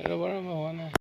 ৰ'ব হোৱা নাই।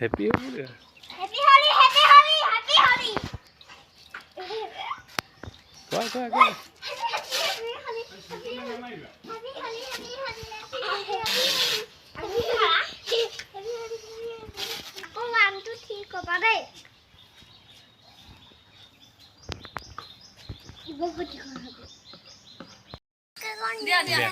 Happy Holi. Happy Holi, Happy Holi, Happy Holi. Go. Happy Holi, Happy Holi, Happy Holi, Aku 1, 2, 3 coba deh. Ibu pergi ke dia.